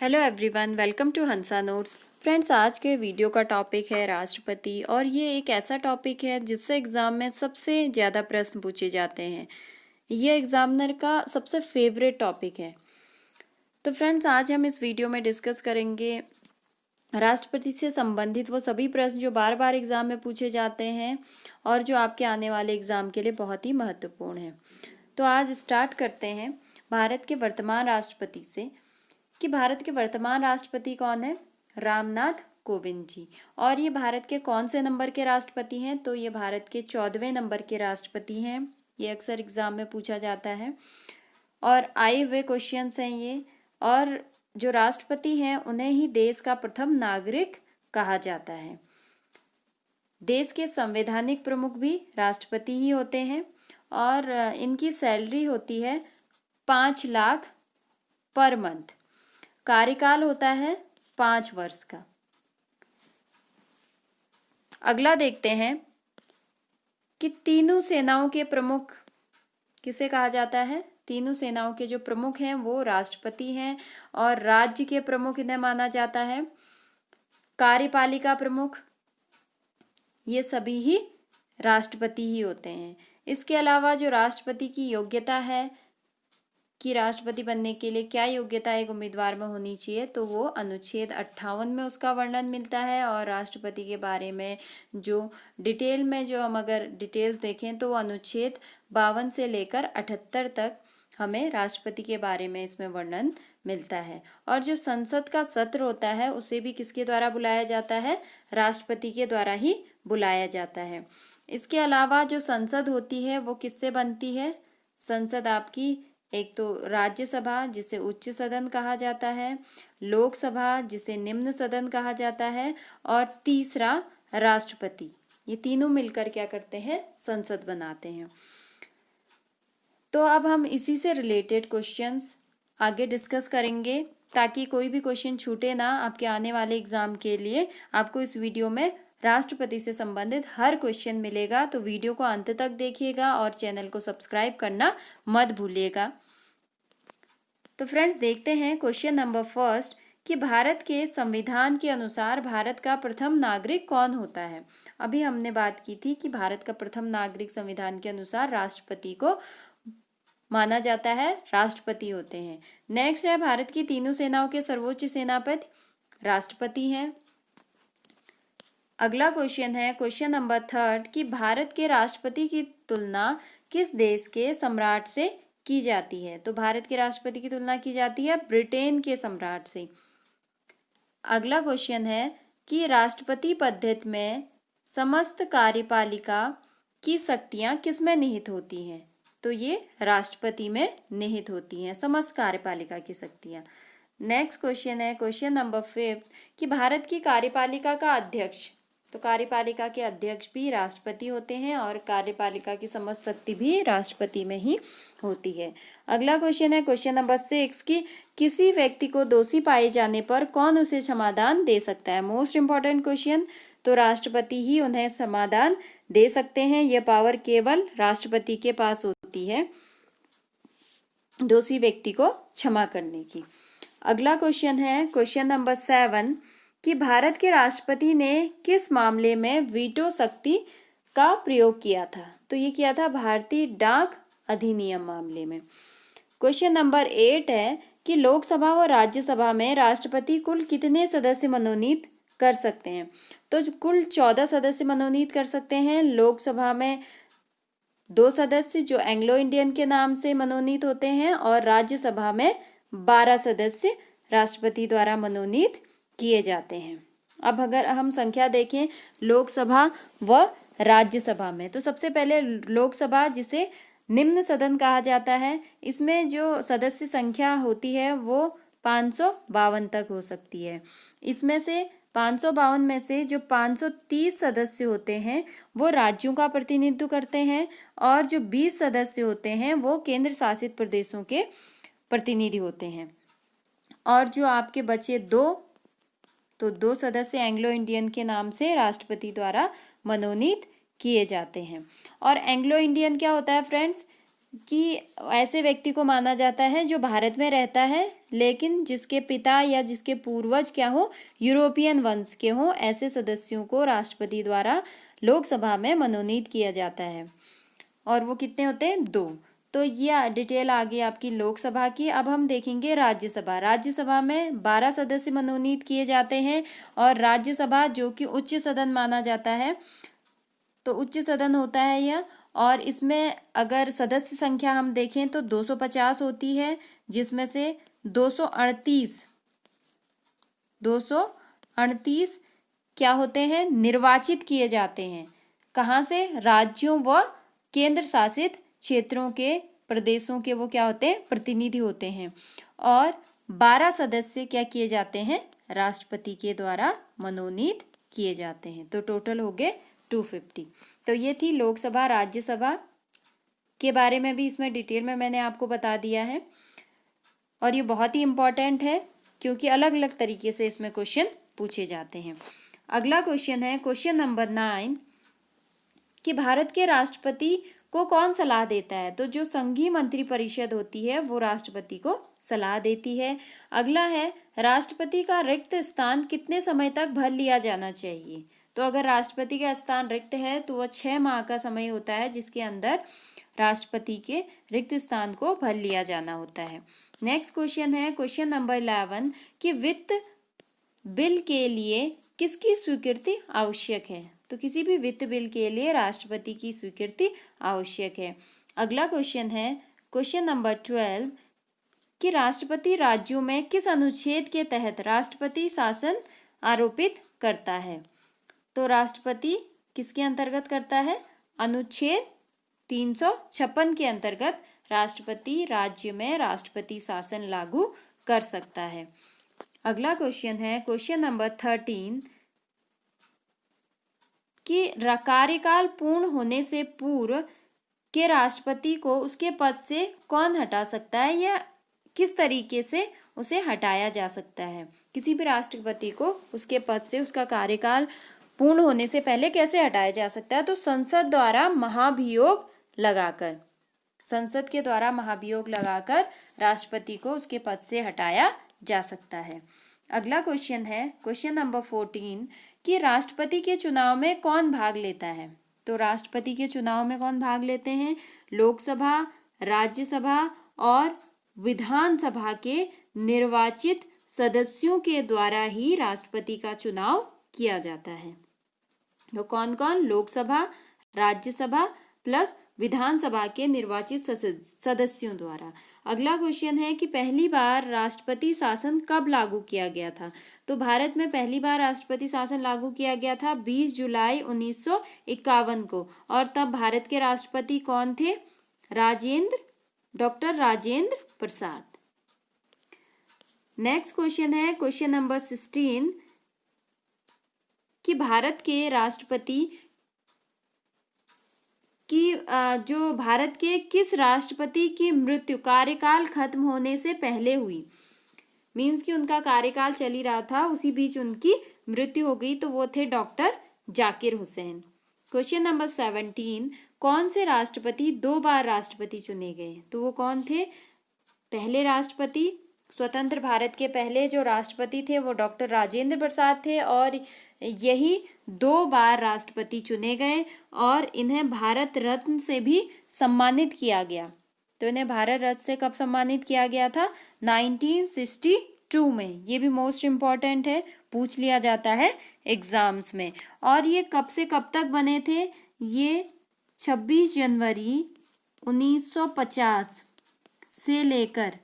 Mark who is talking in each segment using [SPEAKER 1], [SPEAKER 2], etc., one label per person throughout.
[SPEAKER 1] Hello everyone, welcome to Hansa notes. Friends, आज के video का टॉपिक है राष्ट्रपति और ये एक ऐसा टॉपिक है जिससे एग्ज़ाम में सबसे ज़्यादा प्रश्न पूछे जाते हैं। ये एग्ज़ामिनर का सबसे फेवरेट टॉपिक है। तो फ्रेंड्स, आज हम इस वीडियो में डिस्कस करेंगे राष्ट्रपति से संबंधित वो सभी प्रश्न जो बार बार एग्ज़ाम में पूछे जाते हैं और जो आपके आने वाले एग्ज़ाम के लिए बहुत ही महत्वपूर्ण है। तो आज स्टार्ट करते हैं भारत के वर्तमान राष्ट्रपति से कि भारत के वर्तमान राष्ट्रपति कौन है। रामनाथ कोविंद जी। और ये भारत के कौन से नंबर के राष्ट्रपति हैं? तो ये भारत के 14वें नंबर के राष्ट्रपति हैं। ये अक्सर एग्जाम में पूछा जाता है और आए हुए क्वेश्चंस हैं ये। और जो राष्ट्रपति हैं उन्हें ही देश का प्रथम नागरिक कहा जाता है। देश के संवैधानिक प्रमुख भी राष्ट्रपति ही होते हैं और इनकी सैलरी होती है 5 लाख पर मंथ। कार्यकाल होता है 5 वर्ष का। अगला देखते हैं कि तीनों सेनाओं के प्रमुख किसे कहा जाता है। तीनों सेनाओं के जो प्रमुख हैं वो राष्ट्रपति हैं और राज्य के प्रमुख इन्हें माना जाता है। कार्यपालिका प्रमुख ये सभी ही राष्ट्रपति ही होते हैं। इसके अलावा जो राष्ट्रपति की योग्यता है कि राष्ट्रपति बनने के लिए क्या योग्यता एक उम्मीदवार में होनी चाहिए, तो वो अनुच्छेद 58 में उसका वर्णन मिलता है। और राष्ट्रपति के बारे में जो डिटेल में जो हम अगर डिटेल्स देखें तो वो अनुच्छेद 52 से लेकर 78 तक हमें राष्ट्रपति के बारे में इसमें वर्णन मिलता है। और जो संसद का सत्र होता है उसे भी किसके द्वारा बुलाया जाता है? राष्ट्रपति के द्वारा ही बुलाया जाता है। इसके अलावा जो संसद होती है वो किससे बनती है? संसद आपकी एक तो राज्यसभा जिसे उच्च सदन कहा जाता है, लोकसभा जिसे निम्न सदन कहा जाता है, और तीसरा राष्ट्रपति। ये तीनों मिलकर क्या करते हैं? संसद बनाते हैं। तो अब हम इसी से रिलेटेड क्वेश्चंस आगे डिस्कस करेंगे ताकि कोई भी क्वेश्चन छूटे ना। आपके आने वाले एग्जाम के लिए आपको इस वीडियो में राष्ट्रपति से संबंधित हर क्वेश्चन मिलेगा। तो वीडियो को अंत तक देखिएगा और चैनल को सब्सक्राइब करना मत भूलिएगा। तो फ्रेंड्स, देखते हैं क्वेश्चन नंबर फर्स्ट कि भारत के संविधान के अनुसार भारत का प्रथम नागरिक कौन होता है। अभी हमने बात की थी कि भारत का प्रथम नागरिक संविधान के अनुसार राष्ट्रपति को माना जाता है, राष्ट्रपति होते हैं। नेक्स्ट है भारत की तीनों सेनाओं के सर्वोच्च सेनापति राष्ट्रपति हैं। अगला क्वेश्चन है क्वेश्चन नंबर थर्ड कि भारत के राष्ट्रपति की तुलना किस देश के सम्राट से की जाती है। तो भारत के राष्ट्रपति की तुलना की जाती है ब्रिटेन के सम्राट से। अगला क्वेश्चन है कि राष्ट्रपति पद्धति में समस्त कार्यपालिका की शक्तियां किसमें निहित होती हैं। तो ये राष्ट्रपति में निहित होती हैं समस्त कार्यपालिका की शक्तियां। नेक्स्ट क्वेश्चन है क्वेश्चन नंबर 5 कि भारत की कार्यपालिका का अध्यक्ष, तो कार्यपालिका के अध्यक्ष भी राष्ट्रपति होते हैं और कार्यपालिका की समस्त शक्ति भी राष्ट्रपति में ही होती है। अगला क्वेश्चन है क्वेश्चन नंबर 6 कि किसी व्यक्ति को दोषी पाए जाने पर कौन उसे क्षमादान दे सकता है। Most important question. तो राष्ट्रपति ही उन्हें क्षमादान दे सकते हैं। यह पावर केवल राष्ट्रपति के पास होती है दोषी व्यक्ति को क्षमा करने की। अगला क्वेश्चन है क्वेश्चन नंबर 7 कि भारत के राष्ट्रपति ने किस मामले में वीटो शक्ति का प्रयोग किया था। तो ये किया था भारतीय डाक अधिनियम मामले में। क्वेश्चन नंबर 8 है कि लोकसभा और राज्यसभा में राष्ट्रपति कुल कितने सदस्य मनोनीत कर सकते हैं। तो कुल 14 सदस्य मनोनीत कर सकते हैं। लोकसभा में 2 सदस्य जो एंग्लो इंडियन के नाम से मनोनीत होते हैं और राज्यसभा में 12 सदस्य राष्ट्रपति द्वारा मनोनीत किए जाते हैं। अब अगर हम संख्या देखें लोकसभा व राज्यसभा में, तो सबसे पहले लोकसभा जिसे निम्न सदन कहा जाता है, इसमें जो सदस्य संख्या होती है वो 552 तक हो सकती है। इसमें से 552 में से जो 530 सदस्य होते हैं वो राज्यों का प्रतिनिधित्व करते हैं और जो 20 सदस्य होते हैं वो केंद्र शासित प्रदेशों के प्रतिनिधि होते हैं। और जो आपके बचे 2 सदस्य एंग्लो इंडियन के नाम से राष्ट्रपति द्वारा मनोनीत किए जाते हैं। और एंग्लो इंडियन क्या होता है फ्रेंड्स? कि ऐसे व्यक्ति को माना जाता है जो भारत में रहता है लेकिन जिसके पिता या जिसके पूर्वज क्या हो, यूरोपियन वंश के हो, ऐसे सदस्यों को राष्ट्रपति द्वारा लोकसभा में मनोनीत किया जाता है। और वो कितने होते हैं? 2। तो ये डिटेल आ गई आपकी लोकसभा की। अब हम देखेंगे राज्यसभा। राज्यसभा में 12 सदस्य मनोनीत किए जाते हैं और राज्यसभा जो कि उच्च सदन माना जाता है, तो उच्च सदन होता है यह। और इसमें अगर सदस्य संख्या हम देखें तो 250 होती है, जिसमें से 238 क्या होते हैं? निर्वाचित किए जाते हैं। कहाँ से? राज्यों व केंद्र शासित क्षेत्रों के, प्रदेशों के वो क्या होते हैं? प्रतिनिधि होते हैं। और 12 सदस्य क्या किए जाते हैं? राष्ट्रपति के द्वारा मनोनीत किए जाते हैं। तो टोटल हो गए 250। तो ये थी लोकसभा। राज्यसभा के बारे में भी इसमें डिटेल में मैंने आपको बता दिया है और ये बहुत ही इम्पोर्टेंट है क्योंकि अलग अलग तरीके से इसमें क्वेश्चन पूछे जाते हैं। अगला क्वेश्चन है क्वेश्चन नंबर 9 कि भारत के राष्ट्रपति को कौन सलाह देता है? तो जो संघीय मंत्रिपरिषद होती है वो राष्ट्रपति को सलाह देती है। अगला है राष्ट्रपति का रिक्त स्थान कितने समय तक भर लिया जाना चाहिए? तो अगर राष्ट्रपति का स्थान रिक्त है तो वह 6 माह का समय होता है जिसके अंदर राष्ट्रपति के रिक्त स्थान को भर लिया जाना होता है। नेक्स्ट क्वेश्चन है क्वेश्चन नंबर 11 कि वित्त बिल के लिए किसकी स्वीकृति आवश्यक है? तो किसी भी वित्त बिल के लिए राष्ट्रपति की स्वीकृति आवश्यक है। अगला क्वेश्चन है क्वेश्चन नंबर 12 कि राष्ट्रपति राज्यों में किस अनुच्छेद के तहत राष्ट्रपति शासन आरोपित करता है? तो राष्ट्रपति किसके अंतर्गत करता है? अनुच्छेद 356 के अंतर्गत राष्ट्रपति राज्य में राष्ट्रपति शासन लागू कर सकता है। अगला क्वेश्चन है क्वेश्चन नंबर 13 कि कार्यकाल पूर्ण होने से पूर्व के राष्ट्रपति को उसके पद से कौन हटा सकता है या किस तरीके से उसे हटाया जा सकता है? किसी भी राष्ट्रपति को उसके पद से उसका कार्यकाल पूर्ण होने से पहले कैसे हटाया जा सकता है? तो संसद द्वारा महाभियोग लगाकर, संसद के द्वारा महाभियोग लगाकर राष्ट्रपति को उसके पद से हटाया जा सकता है। अगला क्वेश्चन है क्वेश्चन नंबर 14 कि राष्ट्रपति के चुनाव में कौन भाग लेता है? तो राष्ट्रपति के चुनाव में कौन भाग लेते हैं? लोकसभा, राज्यसभा और विधानसभा के निर्वाचित सदस्यों के द्वारा ही राष्ट्रपति का चुनाव किया जाता है। तो कौन कौन? लोकसभा, राज्यसभा प्लस विधानसभा के निर्वाचित सदस्यों द्वारा। अगला क्वेश्चन है कि पहली बार राष्ट्रपति शासन कब लागू किया गया था? तो भारत में पहली बार राष्ट्रपति शासन लागू किया गया था 20 जुलाई 1951 को। और तब भारत के राष्ट्रपति कौन थे? Doctor Rajendra Prasad. Next question है क्वेश्चन नंबर 16 कि भारत के राष्ट्रपति कि जो भारत के किस राष्ट्रपति की मृत्यु कार्यकाल खत्म होने से पहले हुई? मीन्स कि उनका कार्यकाल चल ही रहा था, उसी बीच उनकी मृत्यु हो गई, तो वो थे doctor Zakir Hussain. Question number 17 कौन से राष्ट्रपति 2 बार राष्ट्रपति चुने गए? तो वो कौन थे? पहले राष्ट्रपति, स्वतंत्र भारत के पहले जो राष्ट्रपति थे वो डॉक्टर राजेंद्र प्रसाद थे और यही 2 बार राष्ट्रपति चुने गए और इन्हें भारत रत्न से भी सम्मानित किया गया। तो इन्हें भारत रत्न से कब सम्मानित किया गया था? 1962 में। ये भी मोस्ट इम्पॉर्टेंट है, पूछ लिया जाता है एग्जाम्स में। और ये कब से कब तक बने थे? ये 26 जनवरी 1950 से लेकर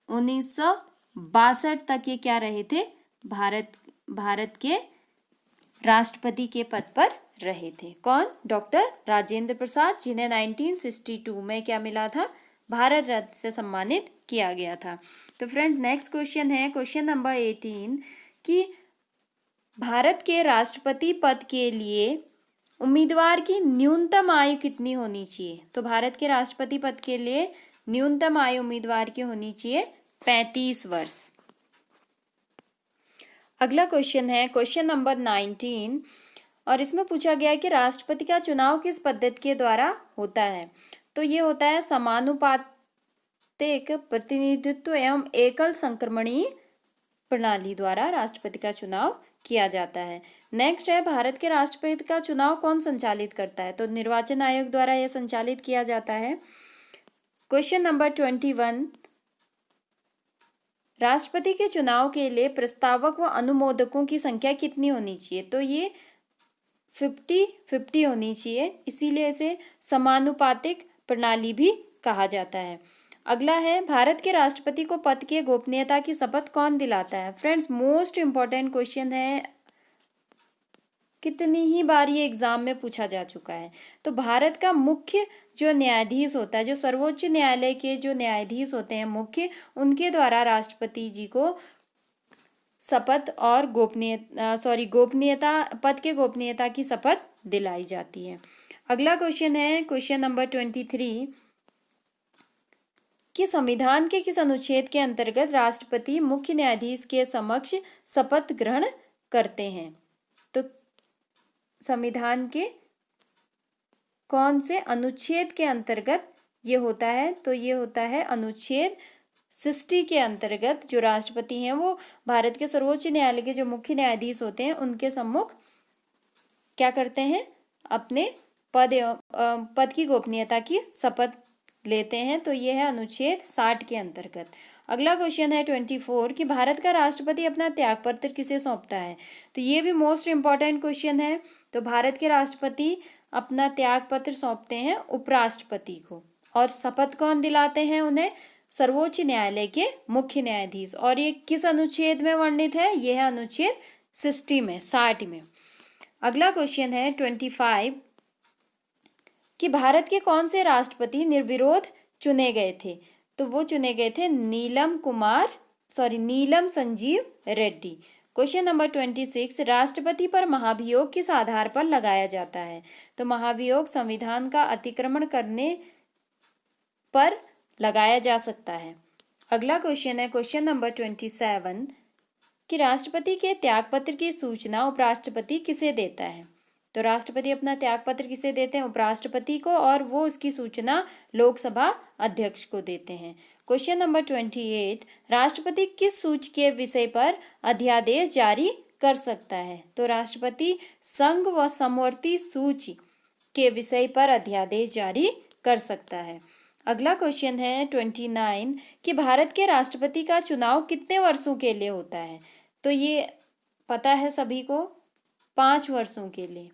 [SPEAKER 1] 1962 तक ये क्या रहे थे? भारत के राष्ट्रपति के पद पर रहे थे। कौन? डॉक्टर राजेंद्र प्रसाद, जिन्हें 1962 में क्या मिला था? भारत रत्न से सम्मानित किया गया था। तो फ्रेंड नेक्स्ट क्वेश्चन है क्वेश्चन नंबर 18 कि भारत के राष्ट्रपति पद के लिए उम्मीदवार की न्यूनतम आयु कितनी होनी चाहिए? तो भारत के राष्ट्रपति पद के लिए न्यूनतम आयु उम्मीदवार की होनी चाहिए 35 वर्ष। अगला क्वेश्चन है क्वेश्चन नंबर 19 और इसमें पूछा गया है कि राष्ट्रपति का चुनाव किस पद्धति के द्वारा होता है? तो ये होता है समानुपातिक प्रतिनिधित्व एवं एकल संक्रमणीय प्रणाली द्वारा राष्ट्रपति का चुनाव किया जाता है। नेक्स्ट है, भारत के राष्ट्रपति का चुनाव कौन संचालित करता है? तो निर्वाचन आयोग द्वारा यह संचालित किया जाता है। क्वेश्चन नंबर 21, राष्ट्रपति के चुनाव के लिए प्रस्तावक व अनुमोदकों की संख्या कितनी होनी चाहिए? तो ये 50-50 होनी चाहिए, इसीलिए इसे समानुपातिक प्रणाली भी कहा जाता है। अगला है, भारत के राष्ट्रपति को पद की गोपनीयता की शपथ कौन दिलाता है? फ्रेंड्स, मोस्ट इंपॉर्टेंट क्वेश्चन है, कितनी ही बार ये एग्जाम में पूछा जा चुका है। तो भारत का मुख्य जो न्यायाधीश होता है, जो सर्वोच्च न्यायालय के जो न्यायाधीश होते हैं मुख्य, उनके द्वारा राष्ट्रपति जी को शपथ और गोपनीयता पद के गोपनीयता की शपथ दिलाई जाती है। अगला क्वेश्चन है, क्वेश्चन नंबर 23, कि संविधान के किस अनुच्छेद के अंतर्गत राष्ट्रपति मुख्य न्यायाधीश के समक्ष शपथ ग्रहण करते हैं? तो संविधान के कौन से अनुच्छेद के अंतर्गत ये होता है? तो ये होता है अनुच्छेद 60 के अंतर्गत जो राष्ट्रपति हैं वो भारत के सर्वोच्च न्यायालय के जो मुख्य न्यायाधीश होते हैं उनके सम्मुख क्या करते हैं? अपने पद की गोपनीयता की शपथ लेते हैं। तो ये है अनुच्छेद 60 के अंतर्गत। अगला क्वेश्चन है 24, कि भारत का राष्ट्रपति अपना त्यागपत्र किसे सौंपता है? तो ये भी मोस्ट इंपॉर्टेंट क्वेश्चन है। तो भारत के राष्ट्रपति अपना त्यागपत्र सौंपते हैं उपराष्ट्रपति को, और शपथ कौन दिलाते हैं उन्हें? सर्वोच्च न्यायालय के मुख्य न्यायाधीश। और ये किस अनुच्छेद में वर्णित है? यह है अनुच्छेद 60 में। अगला क्वेश्चन है 25, कि भारत के कौन से राष्ट्रपति निर्विरोध चुने गए थे? तो वो चुने गए थे नीलम संजीव रेड्डी। क्वेश्चन नंबर 26, राष्ट्रपति पर महाभियोग किस आधार पर लगाया जाता है? तो महाभियोग संविधान का अतिक्रमण करने पर लगाया जा सकता है। अगला क्वेश्चन है क्वेश्चन नंबर 27, कि राष्ट्रपति के त्यागपत्र की सूचना उपराष्ट्रपति किसे देता है? तो राष्ट्रपति अपना त्यागपत्र किसे देते हैं? उपराष्ट्रपति को, और वो उसकी सूचना लोकसभा अध्यक्ष को देते हैं। क्वेश्चन नंबर 28, राष्ट्रपति किस सूची के विषय पर अध्यादेश जारी कर सकता है? तो राष्ट्रपति संघ व समवर्ती सूची के विषय पर अध्यादेश जारी कर सकता है। अगला क्वेश्चन है 29, कि भारत के राष्ट्रपति का चुनाव कितने वर्षों के लिए होता है? तो ये पता है सभी को, 5 वर्षों के लिए।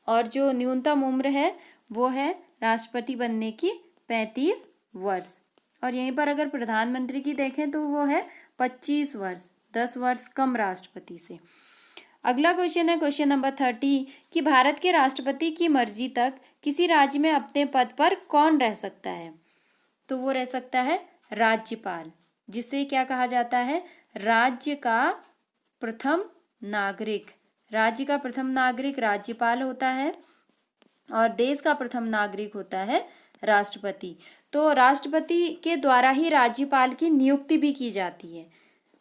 [SPEAKER 1] और जो न्यूनतम उम्र है वो है राष्ट्रपति बनने की 35 वर्ष। और यहीं पर अगर प्रधानमंत्री की देखें तो वो है 25 वर्ष, 10 वर्ष कम राष्ट्रपति से। अगला क्वेश्चन है क्वेश्चन नंबर 30, कि भारत के राष्ट्रपति की मर्जी तक किसी राज्य में अपने पद पर कौन रह सकता है? तो वो रह सकता है राज्यपाल, जिसे क्या कहा जाता है? राज्य का प्रथम नागरिक। राज्य का प्रथम नागरिक राज्यपाल होता है और देश का प्रथम नागरिक होता है राष्ट्रपति। तो राष्ट्रपति के द्वारा ही राज्यपाल की नियुक्ति भी की जाती है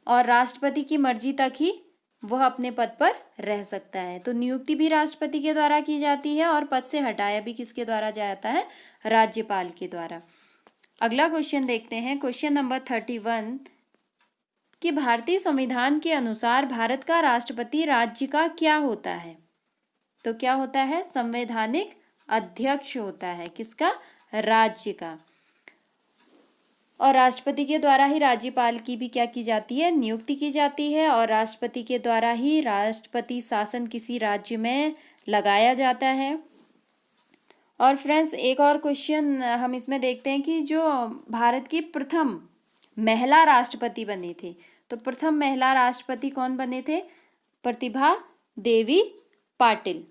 [SPEAKER 1] और राष्ट्रपति की मर्जी तक ही वह अपने पद पर रह सकता है। तो नियुक्ति भी राष्ट्रपति के द्वारा की जाती है और पद से हटाया भी किसके द्वारा जाता है? राज्यपाल के द्वारा। अगला क्वेश्चन देखते हैं क्वेश्चन नंबर 31, कि भारतीय संविधान के अनुसार भारत का राष्ट्रपति राज्य का क्या होता है? तो क्या होता है? संवैधानिक अध्यक्ष होता है। किसका? राज्य का। और राष्ट्रपति के द्वारा ही राज्यपाल की भी क्या की जाती है? नियुक्ति की जाती है और राष्ट्रपति के द्वारा ही राष्ट्रपति शासन किसी राज्य में लगाया जाता है। और फ्रेंड्स, एक और क्वेश्चन हम इसमें देखते हैं कि जो भारत की प्रथम महिला राष्ट्रपति बने थे, तो प्रथम महिला राष्ट्रपति कौन बने थे? प्रतिभा देवी पाटिल।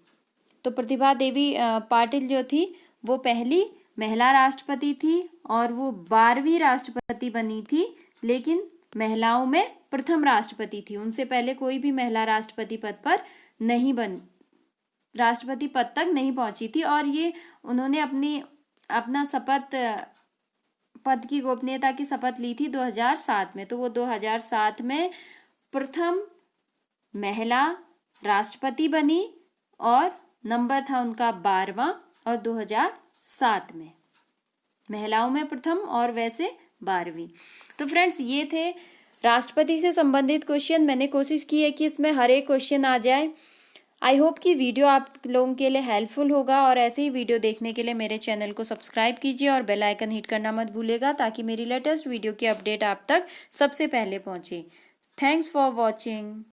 [SPEAKER 1] तो प्रतिभा देवी पाटिल जो थी वो पहली महिला राष्ट्रपति थी और वो 12वीं राष्ट्रपति बनी थी, लेकिन महिलाओं में प्रथम राष्ट्रपति थी। उनसे पहले कोई भी महिला राष्ट्रपति पद पर नहीं राष्ट्रपति पद तक नहीं पहुंची थी। और ये उन्होंने अपना पद की गोपनीयता की शपथ ली थी 2007 में। तो वो 2007 में प्रथम महिला राष्ट्रपति बनी और नंबर था उनका 12वां, और 2007 में। महिलाओं में प्रथम और वैसे 12वीं। तो फ्रेंड्स ये थे राष्ट्रपति से संबंधित क्वेश्चन। मैंने कोशिश की है कि इसमें हर एक क्वेश्चन आ जाए। आई होप कि वीडियो आप लोगों के लिए हेल्पफुल होगा, और ऐसे ही वीडियो देखने के लिए मेरे चैनल को सब्सक्राइब कीजिए और बेल आइकन हिट करना मत भूलिएगा, ताकि मेरी लेटेस्ट वीडियो की अपडेट आप तक सबसे पहले पहुंचे। Thanks for watching.